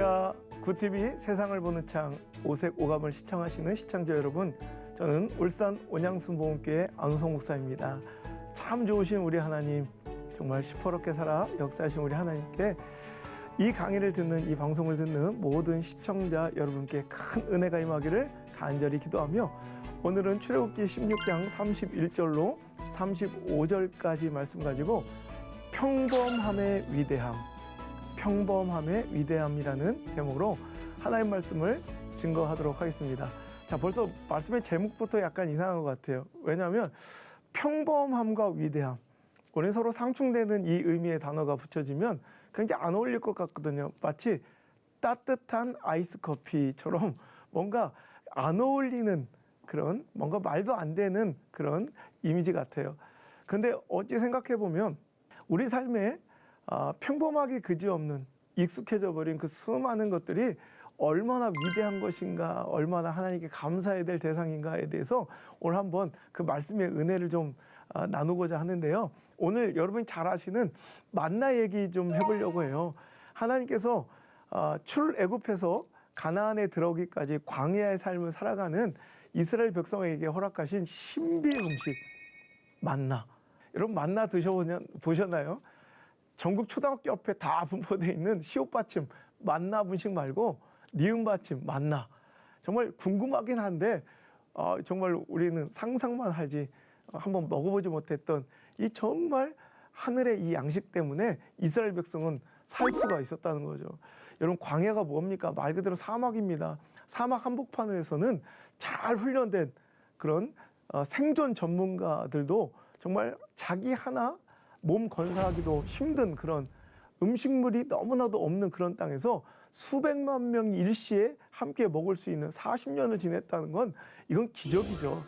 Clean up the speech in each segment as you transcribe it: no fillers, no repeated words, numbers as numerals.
안녕하십니까. 구TV 세상을 보는 창 오색 오감을 시청하시는 시청자 여러분, 저는 울산 온양순복음교회 안우성 목사입니다. 참 좋으신 우리 하나님, 정말 시퍼렇게 살아 역사하신 우리 하나님께 이 강의를 듣는, 이 방송을 듣는 모든 시청자 여러분께 큰 은혜가 임하기를 간절히 기도하며, 오늘은 출애굽기 16장 31절로 35절까지 말씀 가지고 평범함의 위대함, 평범함의 위대함이라는 제목으로 하나님 말씀을 증거하도록 하겠습니다. 자, 벌써 말씀의 제목부터 약간 이상한 것 같아요. 왜냐하면 평범함과 위대함, 오늘 서로 상충되는 이 의미의 단어가 붙여지면 굉장히 안 어울릴 것 같거든요. 마치 따뜻한 아이스 커피처럼 뭔가 안 어울리는 그런, 뭔가 말도 안 되는 그런 이미지 같아요. 근데 어찌 생각해 보면 우리 삶에 평범하게 그지없는, 익숙해져 버린 그 수많은 것들이 얼마나 위대한 것인가, 얼마나 하나님께 감사해야 될 대상인가에 대해서 오늘 한번 그 말씀의 은혜를 좀 나누고자 하는데요. 오늘 여러분이 잘 아시는 만나 얘기 좀 해보려고 해요. 하나님께서 출애굽해서 가나안에 들어오기까지 광야의 삶을 살아가는 이스라엘 백성에게 허락하신 신비의 음식, 만나. 여러분 만나 드셔보셨나요? 전국 초등학교 옆에 다 분포되어 있는 시옷 받침 만나 분식 말고 니은 받침 만나. 정말 궁금하긴 한데 정말 우리는 상상만 하지 한번 먹어보지 못했던 이 정말 하늘의 이 양식 때문에 이스라엘 백성은 살 수가 있었다는 거죠. 여러분 광야가 뭡니까? 말 그대로 사막입니다. 사막 한복판에서는 잘 훈련된 그런 생존 전문가들도 정말 자기 하나 몸 건사하기도 힘든 그런 음식물이 너무나도 없는 그런 땅에서 수백만 명이 일시에 함께 먹을 수 있는 40년을 지냈다는 건 이건 기적이죠.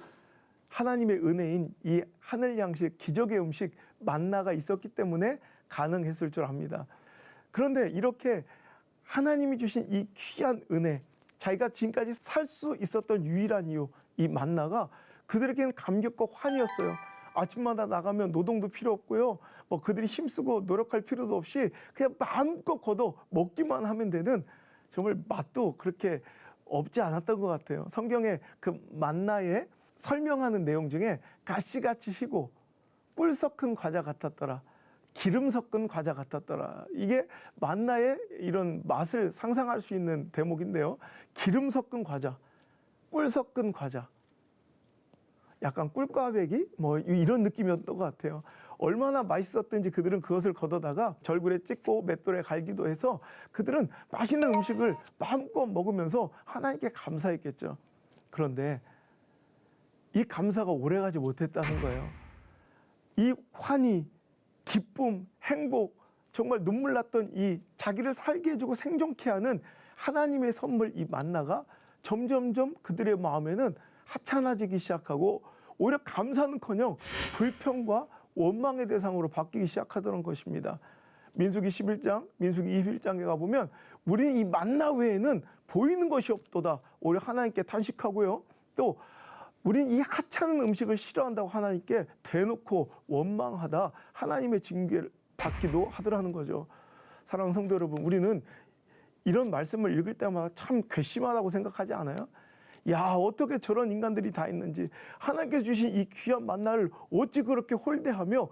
하나님의 은혜인 이 하늘 양식, 기적의 음식 만나가 있었기 때문에 가능했을 줄 압니다. 그런데 이렇게 하나님이 주신 이 귀한 은혜, 자기가 지금까지 살 수 있었던 유일한 이유, 이 만나가 그들에게는 감격과 환희였어요. 아침마다 나가면 노동도 필요 없고요. 뭐 그들이 힘쓰고 노력할 필요도 없이 그냥 마음껏 걷어 먹기만 하면 되는, 정말 맛도 그렇게 없지 않았던 것 같아요. 성경에 그 만나에 설명하는 내용 중에 가시같이 시고 꿀 섞은 과자 같았더라, 기름 섞은 과자 같았더라. 이게 만나의 이런 맛을 상상할 수 있는 대목인데요. 기름 섞은 과자, 꿀 섞은 과자. 약간 꿀꽈배기 뭐 이런 느낌이었던 것 같아요. 얼마나 맛있었든지 그들은 그것을 걷어다가 절굴에 찍고 맷돌에 갈기도 해서 그들은 맛있는 음식을 마음껏 먹으면서 하나님께 감사했겠죠. 그런데 이 감사가 오래가지 못했다는 거예요. 이 환희, 기쁨, 행복, 정말 눈물 났던 이 자기를 살게 해주고 생존케 하는 하나님의 선물, 이 만나가 점점점 그들의 마음에는 하찮아지기 시작하고 오히려 감사는커녕 불평과 원망의 대상으로 바뀌기 시작하더란 것입니다. 민수기 11장, 민수기 21장에 가보면 우리는 이 만나 외에는 보이는 것이 없도다, 오히려 하나님께 탄식하고요. 또 우리는 이 하찮은 음식을 싫어한다고 하나님께 대놓고 원망하다 하나님의 징계를 받기도 하더라는 거죠. 사랑하는 성도 여러분, 우리는 이런 말씀을 읽을 때마다 참 괘씸하다고 생각하지 않아요? 야, 어떻게 저런 인간들이 다 있는지, 하나님께서 주신 이 귀한 만나를 어찌 그렇게 홀대하며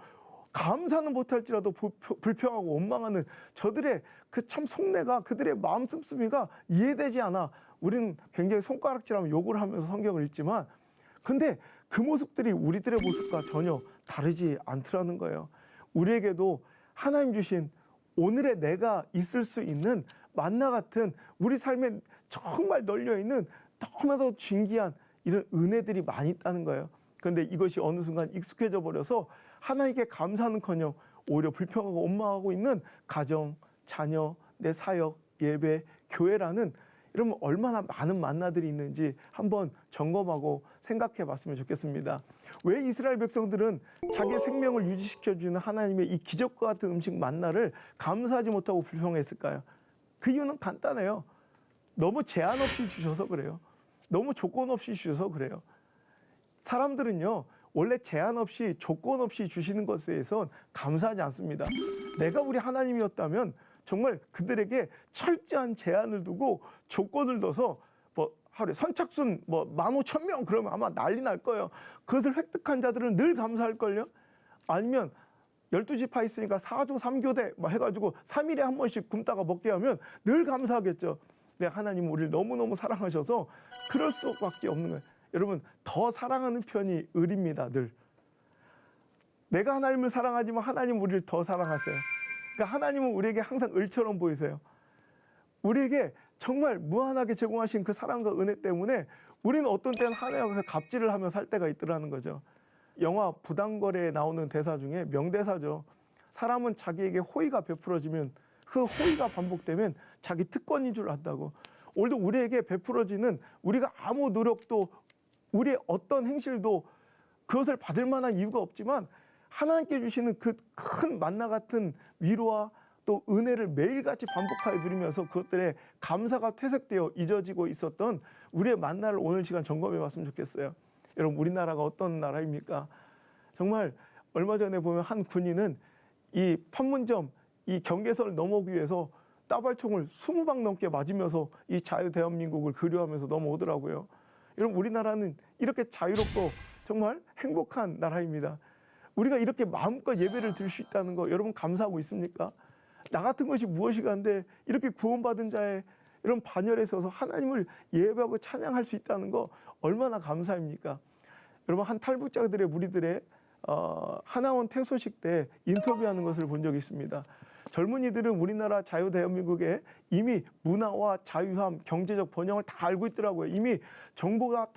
감사는 못할지라도 불평하고 원망하는 저들의 그 참 속내가, 그들의 마음 씀씀이가 이해되지 않아. 우리는 굉장히 손가락질하며 욕을 하면서 성경을 읽지만, 근데 그 모습들이 우리들의 모습과 전혀 다르지 않더라는 거예요. 우리에게도 하나님 주신 오늘의 내가 있을 수 있는 만나 같은 우리 삶에 정말 널려있는 너무나도 진귀한 이런 은혜들이 많이 있다는 거예요. 그런데 이것이 어느 순간 익숙해져 버려서 하나님께 감사는커녕 오히려 불평하고 원망하고 있는 가정, 자녀, 내 사역, 예배, 교회라는 이러면 얼마나 많은 만나들이 있는지 한번 점검하고 생각해 봤으면 좋겠습니다. 왜 이스라엘 백성들은 자기 생명을 유지시켜주는 하나님의 이 기적과 같은 음식 만나를 감사하지 못하고 불평했을까요? 그 이유는 간단해요. 너무 제한 없이 주셔서 그래요. 너무 조건 없이 주셔서 그래요. 사람들은요, 원래 제한 없이 조건 없이 주시는 것에 대해선 감사하지 않습니다. 내가 우리 하나님이었다면 정말 그들에게 철저한 제한을 두고 조건을 둬서 뭐 하루에 선착순 뭐 15,000명 그러면 아마 난리 날 거예요. 그것을 획득한 자들은 늘 감사할걸요. 아니면 12지파 있으니까 4조 3교대 막 해가지고 3일에 한 번씩 굶다가 먹게 하면 늘 감사하겠죠. 근데 하나님은 우리를 너무너무 사랑하셔서 그럴 수밖에 없는 거예요. 여러분, 더 사랑하는 편이 을입니다. 늘. 내가 하나님을 사랑하지만 하나님은 우리를 더 사랑하세요. 그러니까 하나님은 우리에게 항상 을처럼 보이세요. 우리에게 정말 무한하게 제공하신 그 사랑과 은혜 때문에 우리는 어떤 때는 하나님께서 갑질을 하며 살 때가 있더라는 거죠. 영화 부당거래에 나오는 대사 중에 명대사죠. 사람은 자기에게 호의가 베풀어지면 그 호의가 반복되면 자기 특권인 줄 안다고. 오늘도 우리에게 베풀어지는 우리가 아무 노력도 우리의 어떤 행실도 그것을 받을 만한 이유가 없지만 하나님께 주시는 그 큰 만나 같은 위로와 또 은혜를 매일같이 반복하여 누리면서 그것들에 감사가 퇴색되어 잊어지고 있었던 우리의 만나를 오늘 시간 점검해 봤으면 좋겠어요. 여러분, 우리나라가 어떤 나라입니까? 정말 얼마 전에 보면 한 군인은 이 판문점 이 경계선을 넘어오기 위해서 따발총을 20방 넘게 맞으면서 이 자유대한민국을 그리워하면서 넘어오더라고요. 여러분, 우리나라는 이렇게 자유롭고 정말 행복한 나라입니다. 우리가 이렇게 마음껏 예배를 드릴 수 있다는 거 여러분 감사하고 있습니까? 나 같은 것이 무엇이가 한데 이렇게 구원받은 자의 이런 반열에 서서 하나님을 예배하고 찬양할 수 있다는 거 얼마나 감사입니까? 여러분, 한 탈북자들의 무리들의 하나원 퇴소식 때 인터뷰하는 것을 본 적이 있습니다. 젊은이들은 우리나라 자유대한민국에 이미 문화와 자유함, 경제적 번영을 다 알고 있더라고요. 이미 정보가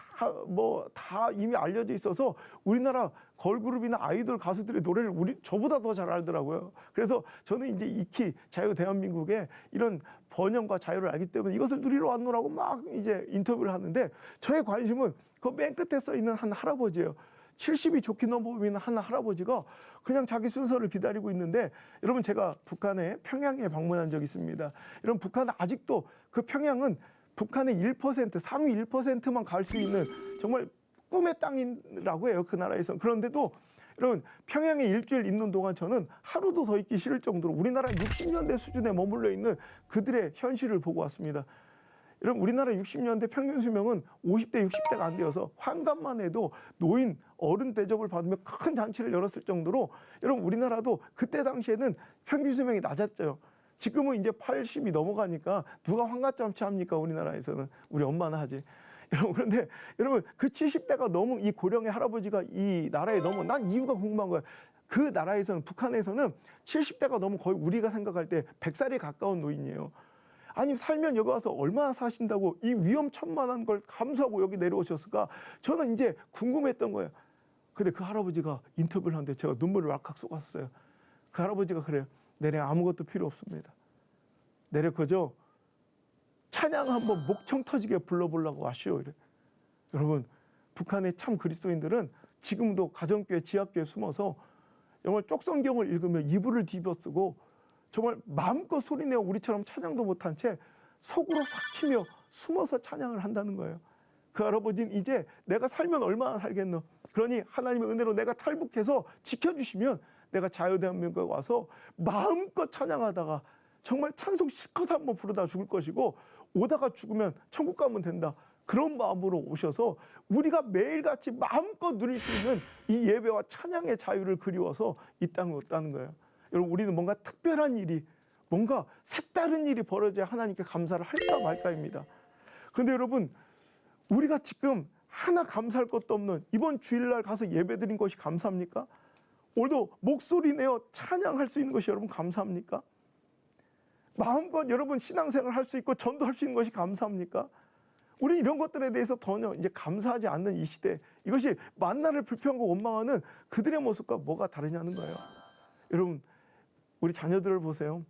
다 이미 알려져 있어서 우리나라 걸그룹이나 아이돌 가수들의 노래를 저보다 더 잘 알더라고요. 그래서 저는 이제 익히 자유대한민국의 이런 번영과 자유를 알기 때문에 이것을 누리러 왔노라고 막 이제 인터뷰를 하는데 저의 관심은 그 맨 끝에 써 있는 한 할아버지예요. 70이 좋게 넘어보이는 한 할아버지가 그냥 자기 순서를 기다리고 있는데, 여러분, 제가 북한의 평양에 방문한 적이 있습니다. 여러분, 북한은 아직도 그 평양은 북한의 1%, 상위 1%만 갈 수 있는 정말 꿈의 땅이라고 해요, 그 나라에서. 그런데도 여러분, 평양에 일주일 있는 동안 저는 하루도 더 있기 싫을 정도로 우리나라 60년대 수준에 머물러 있는 그들의 현실을 보고 왔습니다. 여러분, 우리나라 60년대 평균 수명은 50대, 60대가 안 되어서 환갑만 해도 노인, 어른 대접을 받으며 큰 잔치를 열었을 정도로, 여러분, 우리나라도 그때 당시에는 평균 수명이 낮았죠. 지금은 이제 80이 넘어가니까 누가 환갑잔치 합니까? 우리나라에서는. 우리 엄마나 하지. 여러분, 그런데 여러분, 그 70대가 넘은 이 고령의 할아버지가 이 나라에 난 이유가 궁금한 거예요. 그 나라에서는, 북한에서는 70대가 넘으면 거의 우리가 생각할 때 100살에 가까운 노인이에요. 아니, 살면 여기 와서 얼마나 사신다고 이 위험천만한 걸 감수하고 여기 내려오셨을까? 저는 이제 궁금했던 거예요. 근데 그 할아버지가 인터뷰를 하는데 제가 눈물을 왈칵 쏟았어요. 그 할아버지가 그래요. 내내 아무것도 필요 없습니다. 내려 그저 찬양 한번 목청 터지게 불러보려고 하시오. 이래. 여러분, 북한의 참 그리스도인들은 지금도 가정교회, 지하교회에 숨어서 정말 쪽성경을 읽으며 이불을 뒤집어 쓰고 정말 마음껏 소리내어 우리처럼 찬양도 못한 채 속으로 삭히며 숨어서 찬양을 한다는 거예요. 그 할아버지는 이제 내가 살면 얼마나 살겠노. 그러니 하나님의 은혜로 내가 탈북해서 지켜주시면 내가 자유대한민국에 와서 마음껏 찬양하다가 정말 찬송 실컷 한번 부르다 죽을 것이고, 오다가 죽으면 천국 가면 된다. 그런 마음으로 오셔서 우리가 매일같이 마음껏 누릴 수 있는 이 예배와 찬양의 자유를 그리워서 이 땅에 왔다는 거예요. 여러분, 우리는 뭔가 특별한 일이, 뭔가 색다른 일이 벌어져야 하나님께 감사를 할까 말까입니다. 그런데 여러분, 우리가 지금 하나 감사할 것도 없는 이번 주일날 가서 예배드린 것이 감사합니까? 오늘도 목소리 내어 찬양할 수 있는 것이 여러분 감사합니까? 마음껏 여러분 신앙생활 할 수 있고 전도할 수 있는 것이 감사합니까? 우리 이런 것들에 대해서 전혀 이제 감사하지 않는 이 시대, 이것이 만나를 불평하고 원망하는 그들의 모습과 뭐가 다르냐는 거예요. 여러분, 우리 자녀들을 보세요.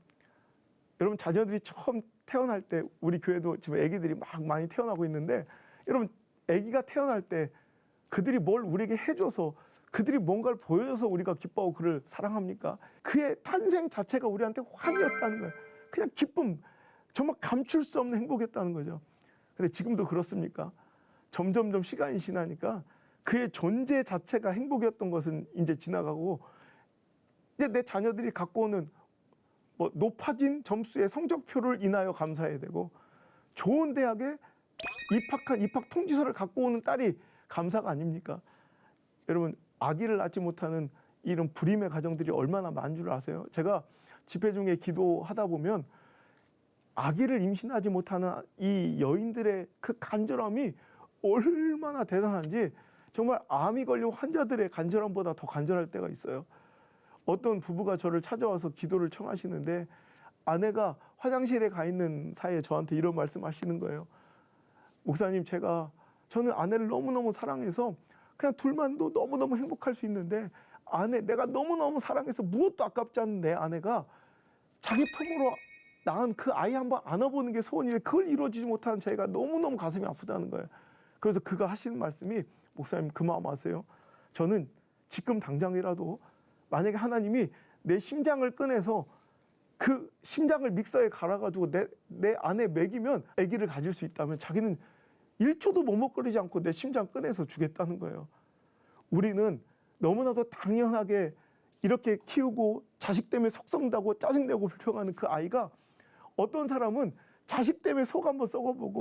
여러분, 자녀들이 처음 태어날 때, 우리 교회도 지금 아기들이 막 많이 태어나고 있는데, 여러분, 아기가 태어날 때 그들이 뭘 우리에게 해줘서, 그들이 뭔가를 보여줘서 우리가 기뻐하고 그를 사랑합니까? 그의 탄생 자체가 우리한테 환희였다는 거예요. 그냥 기쁨, 정말 감출 수 없는 행복이었다는 거죠. 근데 지금도 그렇습니까? 점점점 시간이 지나니까 그의 존재 자체가 행복이었던 것은 이제 지나가고, 이제 내 자녀들이 갖고 오는 뭐 높아진 점수의 성적표를 인하여 감사해야 되고, 좋은 대학에 입학한 입학 통지서를 갖고 오는 딸이 감사가 아닙니까? 여러분, 아기를 낳지 못하는 이런 불임의 가정들이 얼마나 많은 줄 아세요? 제가 집회 중에 기도하다 보면 아기를 임신하지 못하는 이 여인들의 그 간절함이 얼마나 대단한지, 정말 암이 걸린 환자들의 간절함보다 더 간절할 때가 있어요. 어떤 부부가 저를 찾아와서 기도를 청하시는데, 아내가 화장실에 가 있는 사이에 저한테 이런 말씀하시는 거예요. 목사님, 저는 아내를 너무너무 사랑해서 그냥 둘만도 너무너무 행복할 수 있는데, 내가 너무너무 사랑해서 무엇도 아깝지 않은 내 아내가 자기 품으로 낳은 그 아이 한번 안아보는 게 소원인데 그걸 이루어지지 못하는 제가 너무너무 가슴이 아프다는 거예요. 그래서 그가 하시는 말씀이, 목사님 그 마음 아세요? 저는 지금 당장이라도 만약에 하나님이 내 심장을 꺼내서 그 심장을 믹서에 갈아가지고 내 안에 먹이면 아기를 가질 수 있다면 자기는 1초도 머뭇거리지 않고 내 심장 꺼내서 주겠다는 거예요. 우리는 너무나도 당연하게 이렇게 키우고 자식 때문에 속썩다고 짜증내고 불평하는 그 아이가, 어떤 사람은 자식 때문에 속 한번 썩어보고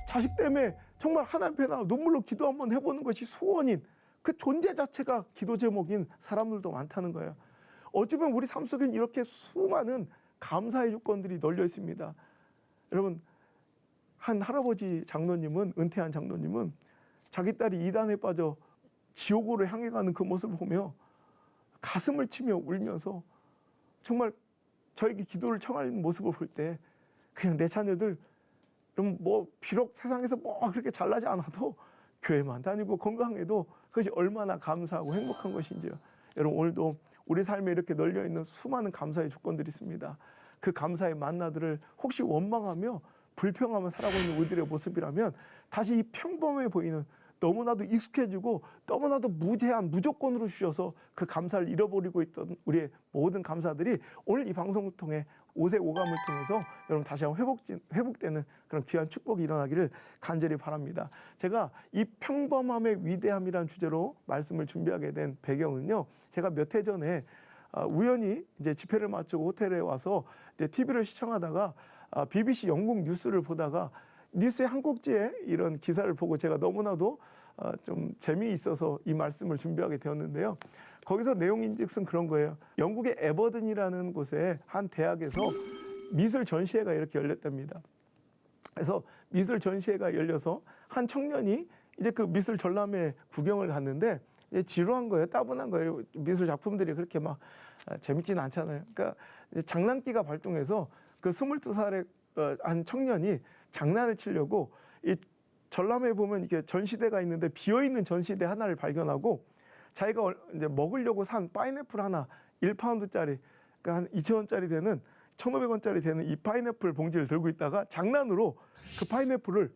자식 때문에 정말 하나님 앞에 나와 눈물로 기도 한번 해보는 것이 소원인, 그 존재 자체가 기도 제목인 사람들도 많다는 거예요. 어찌 보면 우리 삶 속엔 이렇게 수많은 감사의 조건들이 널려 있습니다. 여러분, 한 할아버지 장로님은, 은퇴한 장로님은 자기 딸이 이단에 빠져 지옥으로 향해 가는 그 모습을 보며 가슴을 치며 울면서, 정말 저에게 기도를 청하는 모습을 볼 때 그냥 내 자녀들, 뭐 비록 세상에서 뭐 그렇게 잘나지 않아도 교회만 다니고 건강해도 그것이 얼마나 감사하고 행복한 것인지요. 여러분, 오늘도 우리 삶에 이렇게 널려 있는 수많은 감사의 조건들이 있습니다. 그 감사의 만나들을 혹시 원망하며 불평하며 살아가고 있는 우리들의 모습이라면, 다시 이 평범해 보이는, 너무나도 익숙해지고 너무나도 무제한 무조건으로 주셔서 그 감사를 잃어버리고 있던 우리의 모든 감사들이 오늘 이 방송을 통해 오색 오감을 통해서 여러분 다시 한번 회복되는 그런 귀한 축복이 일어나기를 간절히 바랍니다. 제가 이 평범함의 위대함이라는 주제로 말씀을 준비하게 된 배경은요, 제가 몇 해 전에 우연히 이제 집회를 마치고 호텔에 와서 이제 TV를 시청하다가 BBC 영국 뉴스를 보다가 뉴스의 한 꼭지에 이런 기사를 보고 제가 너무나도 좀 재미있어서 이 말씀을 준비하게 되었는데요. 거기서 내용인즉슨 그런 거예요. 영국의 에버든이라는 곳에 한 대학에서 미술 전시회가 이렇게 열렸답니다. 그래서 미술 전시회가 열려서 한 청년이 이제 그 미술 전람회 구경을 갔는데 이제 지루한 거예요. 따분한 거예요. 미술 작품들이 그렇게 막 재밌지는 않잖아요. 그러니까 이제 장난기가 발동해서 그 22살의 한 청년이 장난을 치려고 이 전람회에 보면 이게 전시대가 있는데 비어 있는 전시대 하나를 발견하고, 자기가 이제 먹으려고 산 파인애플 하나 1파운드짜리, 그러니까 한 2,000원짜리 되는 1,500원짜리 되는 이 파인애플 봉지를 들고 있다가 장난으로 그 파인애플을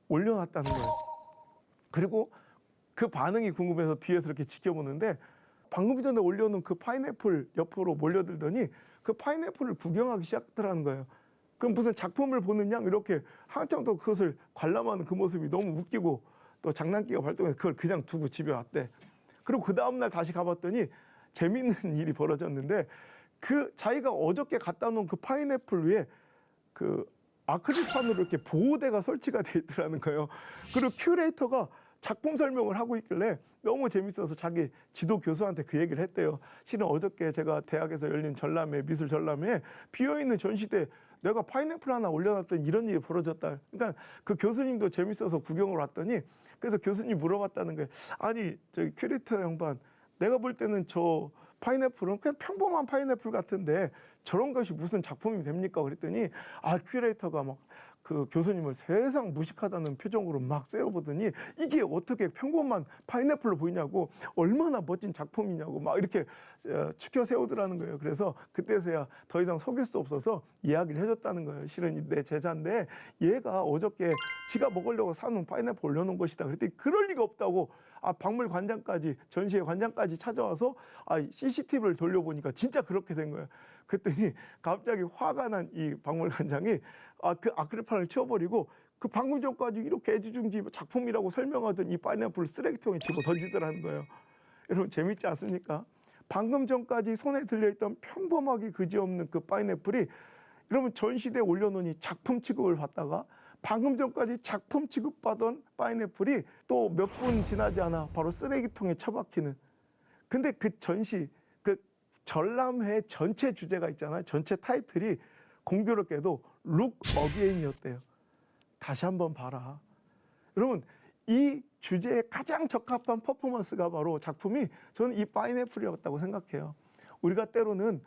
올려놨다는 거예요. 그리고 그 반응이 궁금해서 뒤에서 이렇게 지켜보는데, 방금 전에 올려놓은 그 파인애플 옆으로 몰려들더니 그 파인애플을 구경하기 시작하더라는 거예요. 그럼 무슨 작품을 보는 양 이렇게 한참 더 그것을 관람하는 그 모습이 너무 웃기고 또 장난기가 발동해서 그걸 그냥 두고 집에 왔대. 그리고 그 다음날 다시 가봤더니 재미있는 일이 벌어졌는데, 그 자기가 어저께 갖다 놓은 그 파인애플 위에 그 아크릴판으로 이렇게 보호대가 설치가 돼 있더라는 거예요. 그리고 큐레이터가 작품 설명을 하고 있길래 너무 재밌어서 자기 지도 교수한테 그 얘기를 했대요. 실은 어저께 제가 대학에서 열린 전람회, 미술 전람회에 비어있는 전시대에 내가 파인애플 하나 올려놨더니 이런 일이 벌어졌다. 그러니까 그 교수님도 재밌어서 구경을 왔더니, 그래서 교수님이 물어봤다는 거예요. 아니, 저기 큐레이터 양반, 내가 볼 때는 저 파인애플은 그냥 평범한 파인애플 같은데 저런 것이 무슨 작품이 됩니까? 그랬더니 큐레이터가 막 그 교수님을 세상 무식하다는 표정으로 막 째려보더니 이게 어떻게 평범한 파인애플로 보이냐고, 얼마나 멋진 작품이냐고 막 이렇게 추켜 세우더라는 거예요. 그래서 그때서야 더 이상 속일 수 없어서 이야기를 해줬다는 거예요. 실은 내 제자인데 얘가 어저께 지가 먹으려고 사놓은 파인애플 올려놓은 것이다. 그랬더니 그럴 리가 없다고, 박물관장까지, 전시회 관장까지 찾아와서 CCTV를 돌려보니까 진짜 그렇게 된 거예요. 그랬더니 갑자기 화가 난 이 박물관장이 그 아크릴판을 치워버리고 그 방금 전까지 이렇게 애지중지 작품이라고 설명하던 이 파인애플을 쓰레기통에 집어 던지더라는 거예요. 여러분, 재밌지 않습니까? 방금 전까지 손에 들려있던 평범하게 그지없는 그 파인애플이 여러분 전시대에 올려놓으니 작품 취급을 받다가 방금 전까지 작품 취급받던 파인애플이 또 몇 분 지나지 않아 바로 쓰레기통에 처박히는. 근데 그 전시, 그 전람회 전체 주제가 있잖아요. 전체 타이틀이 공교롭게도 Look Again이었대요. 다시 한번 봐라. 여러분 이 주제에 가장 적합한 퍼포먼스가 바로 작품이 저는 이 파인애플이었다고 생각해요. 우리가 때로는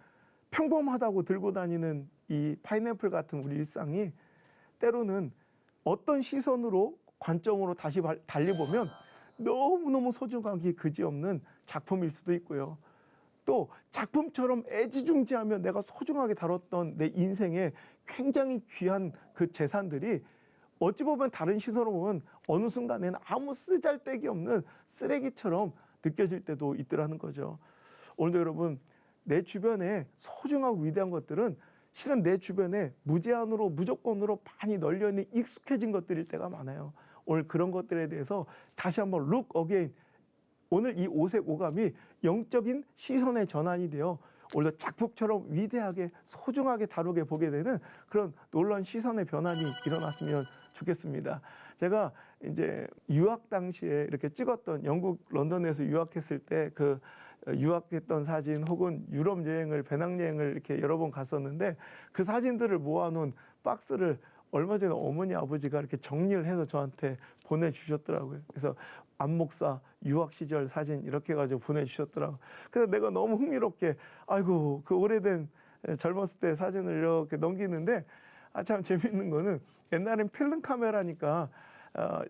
평범하다고 들고 다니는 이 파인애플 같은 우리 일상이 때로는 어떤 시선으로 관점으로 다시 달리 보면 너무너무 소중하기 그지없는 작품일 수도 있고요. 또 작품처럼 애지중지하며 내가 소중하게 다뤘던 내 인생에 굉장히 귀한 그 재산들이 어찌 보면 다른 시선으로 보면 어느 순간에는 아무 쓰잘데기 없는 쓰레기처럼 느껴질 때도 있더라는 거죠. 오늘도 여러분 내 주변에 소중하고 위대한 것들은 실은 내 주변에 무제한으로 무조건으로 많이 널려있는 익숙해진 것들일 때가 많아요. 오늘 그런 것들에 대해서 다시 한번 Look Again, 오늘 이 오색 오감이 영적인 시선의 전환이 되어 오늘도 작품처럼 위대하게 소중하게 다루게 보게 되는 그런 놀라운 시선의 변환이 일어났으면 좋겠습니다. 제가 이제 유학 당시에 이렇게 찍었던 영국 런던에서 유학했을 때 그 유학했던 사진 혹은 유럽 여행을 배낭여행을 이렇게 여러 번 갔었는데 그 사진들을 모아놓은 박스를 얼마 전에 어머니 아버지가 이렇게 정리를 해서 저한테 보내주셨더라고요. 그래서 안 목사 유학 시절 사진 이렇게 해가지고 보내주셨더라고요. 그래서 내가 너무 흥미롭게 아이고 그 오래된 젊었을 때 사진을 이렇게 넘기는데 참 재밌는 거는 옛날엔 필름 카메라니까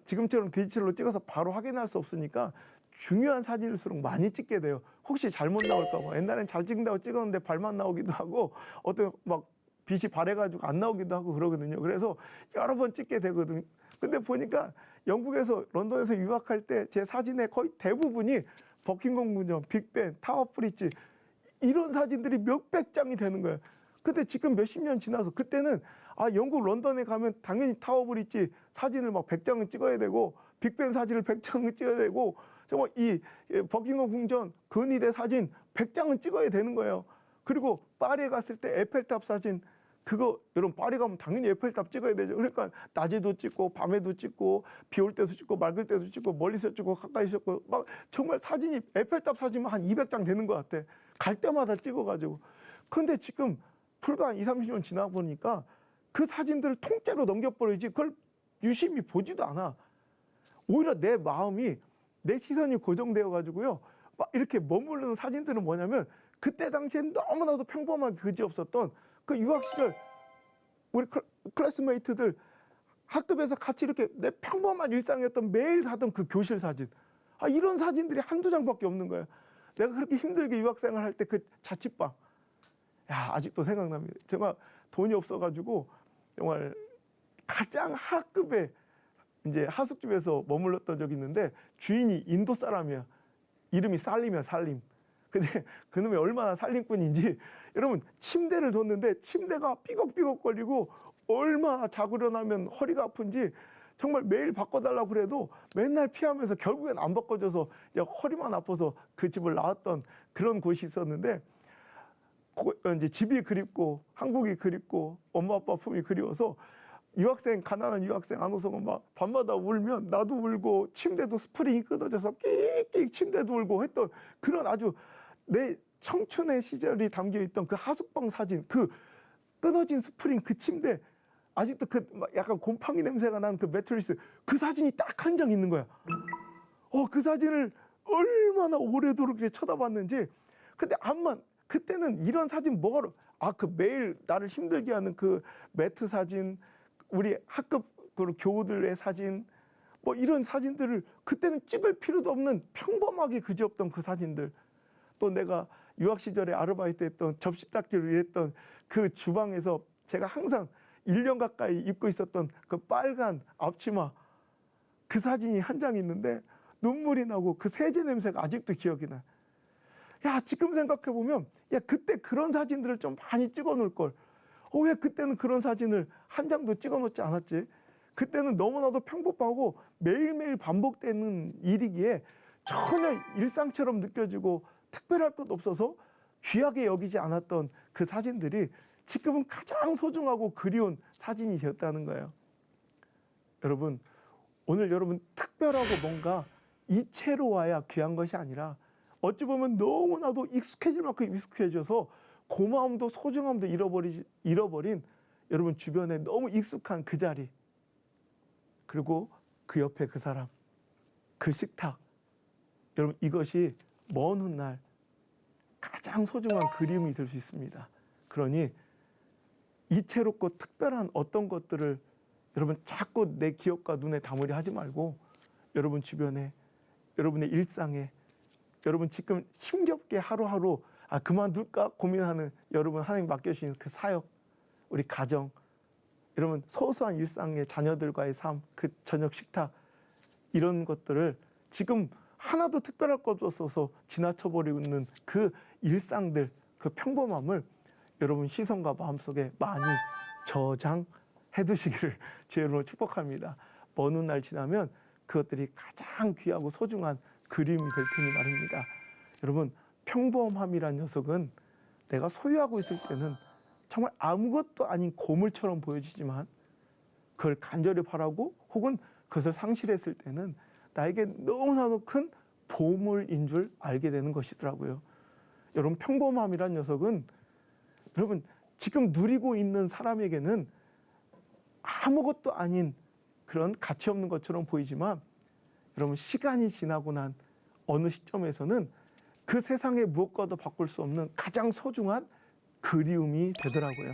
지금처럼 디지털로 찍어서 바로 확인할 수 없으니까 중요한 사진일수록 많이 찍게 돼요. 혹시 잘못 나올까 봐. 옛날엔 잘 찍는다고 찍었는데 발만 나오기도 하고 어떤 막 빛이 바래가지고 안 나오기도 하고 그러거든요. 그래서 여러 번 찍게 되거든요. 근데 보니까 영국에서 런던에서 유학할 때 제 사진의 거의 대부분이 버킹엄 궁전, 빅벤, 타워 브릿지 이런 사진들이 몇백 장이 되는 거예요. 근데 지금 몇십 년 지나서 그때는 영국 런던에 가면 당연히 타워 브릿지 사진을 막 100장을 찍어야 되고 빅벤 사진을 100장을 찍어야 되고 정말 이 버킹엄 궁전 근위대 사진 100장은 찍어야 되는 거예요. 그리고 파리에 갔을 때 에펠탑 사진 그거 여러분 파리 가면 당연히 에펠탑 찍어야 되죠. 그러니까 낮에도 찍고 밤에도 찍고 비 올 때도 찍고 맑을 때도 찍고 멀리서 찍고 가까이서 찍고 막 정말 사진이 에펠탑 사진만 한 200장 되는 것 같아. 갈 때마다 찍어가지고. 근데 지금 불과 한 20-30년 지나 보니까 그 사진들을 통째로 넘겨버리지 그걸 유심히 보지도 않아. 오히려 내 마음이 내 시선이 고정되어 가지고요. 막 이렇게 머무르는 사진들은 뭐냐면 그때 당시엔 너무나도 평범하게 그지없었던 그 유학 시절 우리 클래스메이트들 학급에서 같이 이렇게 내 평범한 일상이었던 매일 하던 그 교실 사진. 이런 사진들이 한두 장밖에 없는 거예요. 내가 그렇게 힘들게 유학생활 할 때 그 자취방. 아직도 생각납니다. 제가 돈이 없어가지고 정말 가장 하급에 이제 하숙집에서 머물렀던 적이 있는데 주인이 인도 사람이야. 이름이 살림이야, 살림. 근데 그놈이 얼마나 살림꾼인지 여러분 침대를 뒀는데 침대가 삐걱삐걱거리고 얼마나 자고 일어나면 허리가 아픈지 정말 매일 바꿔달라고 그래도 맨날 피하면서 결국엔 안 바꿔줘서 이제 허리만 아파서 그 집을 나왔던 그런 곳이 있었는데 이제 집이 그립고 한국이 그립고 엄마 아빠 품이 그리워서 가난한 유학생 안호성은 막 밤마다 울면 나도 울고 침대도 스프링이 끊어져서 끽끽 침대도 울고 했던 그런 아주 내 청춘의 시절이 담겨있던 그 하숙방 사진, 그 끊어진 스프링 그 침대 아직도 그 약간 곰팡이 냄새가 난 그 매트리스 그 사진이 딱 한 장 있는 거야. 그 사진을 얼마나 오래도록 이렇게 쳐다봤는지. 근데 그때는 이런 사진 뭐가 그 매일 나를 힘들게 하는 그 매트 사진, 우리 학급 교우들의 사진, 뭐 이런 사진들을 그때는 찍을 필요도 없는 평범하게 그지없던 그 사진들. 또 내가 유학 시절에 아르바이트 했던 접시 닦기로 일했던 그 주방에서 제가 항상 1년 가까이 입고 있었던 그 빨간 앞치마 그 사진이 한 장 있는데 눈물이 나고 그 세제 냄새가 아직도 기억이 나. 지금 생각해보면 그때 그런 사진들을 좀 많이 찍어 놓을 걸. 왜 그때는 그런 사진을 한 장도 찍어 놓지 않았지? 그때는 너무나도 평범하고 매일매일 반복되는 일이기에 전혀 일상처럼 느껴지고 특별할 것 없어서 귀하게 여기지 않았던 그 사진들이 지금은 가장 소중하고 그리운 사진이 되었다는 거예요. 여러분, 오늘 여러분 특별하고 뭔가 이체로 와야 귀한 것이 아니라 어찌 보면 너무나도 익숙해질 만큼 익숙해져서 고마움도 소중함도 잃어버린 여러분 주변에 너무 익숙한 그 자리, 그리고 그 옆에 그 사람, 그 식탁, 여러분 이것이 먼 훗날 가장 소중한 그리움이 될 수 있습니다. 그러니 이채롭고 특별한 어떤 것들을 여러분 자꾸 내 기억과 눈에 담으려 하지 말고 여러분 주변에, 여러분의 일상에, 여러분 지금 힘겹게 하루하루 그만둘까 고민하는 여러분 하나님 맡겨주신 그 사역, 우리 가정, 여러분 소소한 일상의 자녀들과의 삶, 그 저녁 식탁, 이런 것들을 지금 하나도 특별할 것 없어서 지나쳐버리고 있는 그 일상들, 그 평범함을 여러분 시선과 마음속에 많이 저장해 두시기를 주의 축복합니다. 먼 훗날 지나면 그것들이 가장 귀하고 소중한 그리움이 될 테니 말입니다. 여러분, 평범함이란 녀석은 내가 소유하고 있을 때는 정말 아무것도 아닌 고물처럼 보여지지만 그걸 간절히 바라고 혹은 그것을 상실했을 때는 나에게 너무나도 큰 보물인 줄 알게 되는 것이더라고요. 여러분, 평범함이란 녀석은 여러분 지금 누리고 있는 사람에게는 아무것도 아닌 그런 가치 없는 것처럼 보이지만 여러분 시간이 지나고 난 어느 시점에서는 그 세상의 무엇과도 바꿀 수 없는 가장 소중한 그리움이 되더라고요.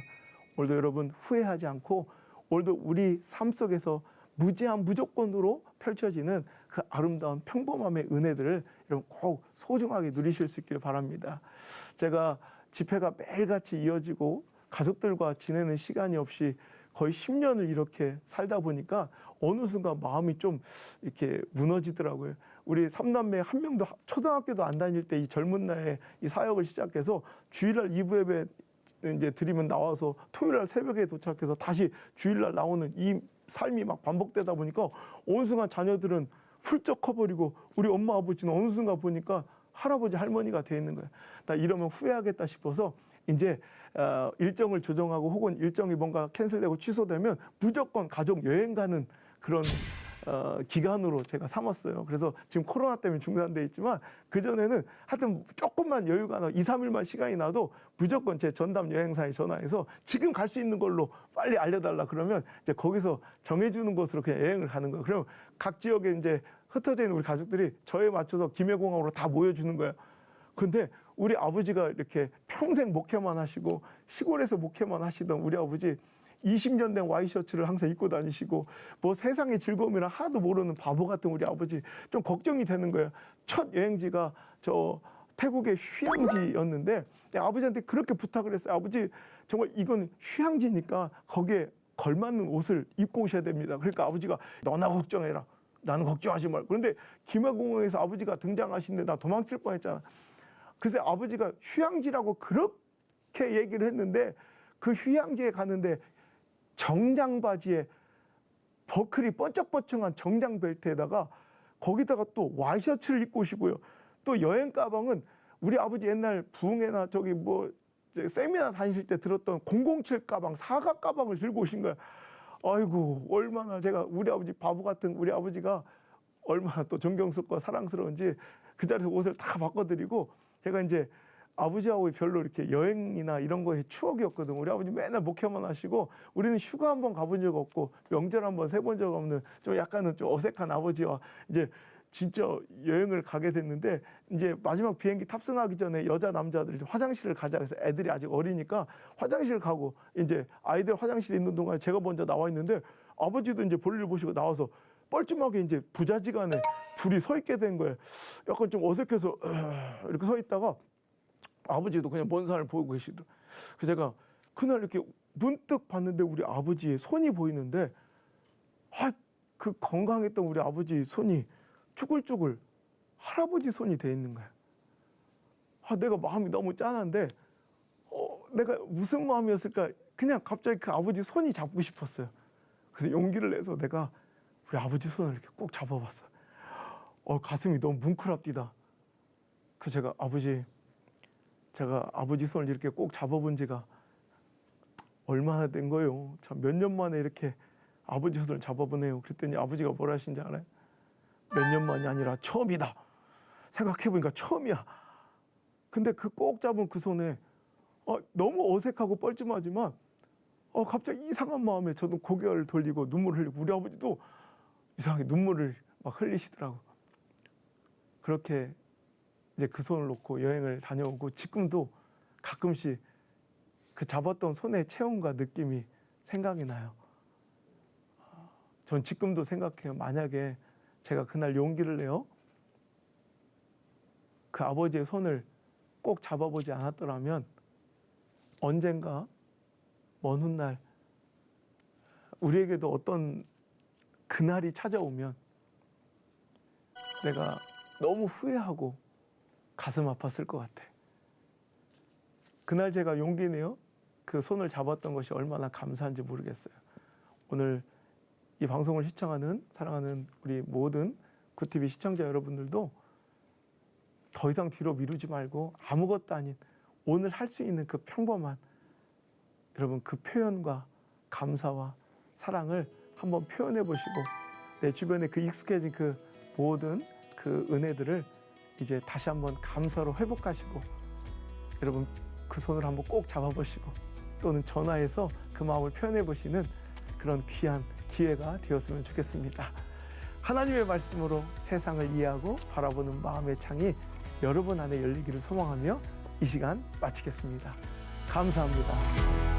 오늘도 여러분 후회하지 않고 오늘도 우리 삶 속에서 무제한 무조건으로 펼쳐지는 그 아름다운 평범함의 은혜들을 여러분 꼭 소중하게 누리실 수 있기를 바랍니다. 제가 집회가 매일같이 이어지고 가족들과 지내는 시간이 없이 거의 10년을 이렇게 살다 보니까 어느 순간 마음이 좀 이렇게 무너지더라고요. 우리 삼남매 한 명도 초등학교도 안 다닐 때 이 젊은 나이에 이 사역을 시작해서 주일날 2부 예배 이제 드리면 나와서 토요일날 새벽에 도착해서 다시 주일날 나오는 이 삶이 막 반복되다 보니까 어느 순간 자녀들은 훌쩍 커버리고 우리 엄마 아버지는 어느 순간 보니까 할아버지 할머니가 돼 있는 거예요. 나 이러면 후회하겠다 싶어서 이제 일정을 조정하고 혹은 일정이 뭔가 캔슬되고 취소되면 무조건 가족 여행 가는 그런 기간으로 제가 삼았어요. 그래서 지금 코로나 때문에 중단돼 있지만 그전에는 하여튼 조금만 여유가 나 2, 3일만 시간이 나도 무조건 제 전담 여행사에 전화해서 지금 갈 수 있는 걸로 빨리 알려달라 그러면 이제 거기서 정해주는 곳으로 그냥 여행을 가는 거예요. 그러면 각 지역에 이제 흩어져 있는 우리 가족들이 저에 맞춰서 김해공항으로 다 모여주는 거예요. 근데 우리 아버지가 이렇게 평생 목회만 하시고 시골에서 목회만 하시던 우리 아버지 20년 된 와이셔츠를 항상 입고 다니시고 뭐 세상의 즐거움이랑 하나도 모르는 바보 같은 우리 아버지 좀 걱정이 되는 거예요. 첫 여행지가 저 태국의 휴양지였는데 아버지한테 그렇게 부탁을 했어요. 아버지 정말 이건 휴양지니까 거기에 걸맞는 옷을 입고 오셔야 됩니다. 그러니까 아버지가 너나 걱정해라. 나는 걱정하지 말고. 그런데 김해공항에서 아버지가 등장하시는데 나 도망칠 뻔했잖아. 그래서 아버지가 휴양지라고 그렇게 얘기를 했는데 그 휴양지에 가는데 정장 바지에 버클이 번쩍번쩍한 정장 벨트에다가 거기다가 또 와이셔츠를 입고 오시고요. 또 여행 가방은 우리 아버지 옛날 부흥회나 저기 뭐 세미나 다니실 때 들었던 007 가방, 사각 가방을 들고 오신 거야. 아이고 얼마나 제가 우리 아버지 바보 같은 우리 아버지가 얼마나 또 존경스럽고 사랑스러운지 그 자리에서 옷을 다 바꿔드리고 제가 이제 아버지하고 별로 이렇게 여행이나 이런 거에 추억이 없거든. 우리 아버지 맨날 목회만 하시고 우리는 휴가 한번 가본 적 없고 명절 한번 세본 적 없는 좀 약간은 좀 어색한 아버지와 이제 진짜 여행을 가게 됐는데 이제 마지막 비행기 탑승하기 전에 여자 남자들이 화장실을 가자 해서 애들이 아직 어리니까 화장실 가고 이제 아이들 화장실에 있는 동안에 제가 먼저 나와 있는데 아버지도 이제 볼일 보시고 나와서 뻘쭘하게 이제 부자지간에 둘이 서 있게 된 거예요. 약간 좀 어색해서 이렇게 서 있다가 아버지도 그냥 먼 산을 보고 계시더라고요. 그래서 제가 그날 이렇게 문득 봤는데 우리 아버지의 손이 보이는데 그 건강했던 우리 아버지 손이 쭈글쭈글 할아버지 손이 돼 있는 거야. 내가 마음이 너무 짠한데 내가 무슨 마음이었을까? 그냥 갑자기 그 아버지 손이 잡고 싶었어요. 그래서 용기를 내서 내가 우리 아버지 손을 이렇게 꼭 잡아봤어. 가슴이 너무 뭉클합디다. 그래서 제가 아버지 제가 아버지 손을 이렇게 꼭 잡아본 지가 얼마나 된 거예요. 참 몇 년 만에 이렇게 아버지 손을 잡아보네요. 그랬더니 아버지가 뭐라 하신지 알아요? 몇 년 만이 아니라 처음이다. 생각해보니까 처음이야. 근데 그 꼭 잡은 그 손에 너무 어색하고 뻘쭘하지만 갑자기 이상한 마음에 저도 고개를 돌리고 눈물을 흘리고 우리 아버지도 이상하게 눈물을 막 흘리시더라고. 그렇게 이제 그 손을 놓고 여행을 다녀오고 지금도 가끔씩 그 잡았던 손의 체온과 느낌이 생각이 나요. 전 지금도 생각해요. 만약에 제가 그날 용기를 내어 그 아버지의 손을 꼭 잡아보지 않았더라면 언젠가 먼 훗날 우리에게도 어떤 그날이 찾아오면 내가 너무 후회하고 가슴 아팠을 것 같아. 그날 제가 용기 내어 그 손을 잡았던 것이 얼마나 감사한지 모르겠어요. 오늘 이 방송을 시청하는 사랑하는 우리 모든 굿TV 시청자 여러분들도 더 이상 뒤로 미루지 말고 아무것도 아닌 오늘 할 수 있는 그 평범한 여러분 그 표현과 감사와 사랑을 한번 표현해 보시고 내 주변에 그 익숙해진 그 모든 그 은혜들을 이제 다시 한번 감사로 회복하시고 여러분 그 손을 한번 꼭 잡아보시고 또는 전화해서 그 마음을 표현해 보시는 그런 귀한 기회가 되었으면 좋겠습니다. 하나님의 말씀으로 세상을 이해하고 바라보는 마음의 창이 여러분 안에 열리기를 소망하며 이 시간 마치겠습니다. 감사합니다.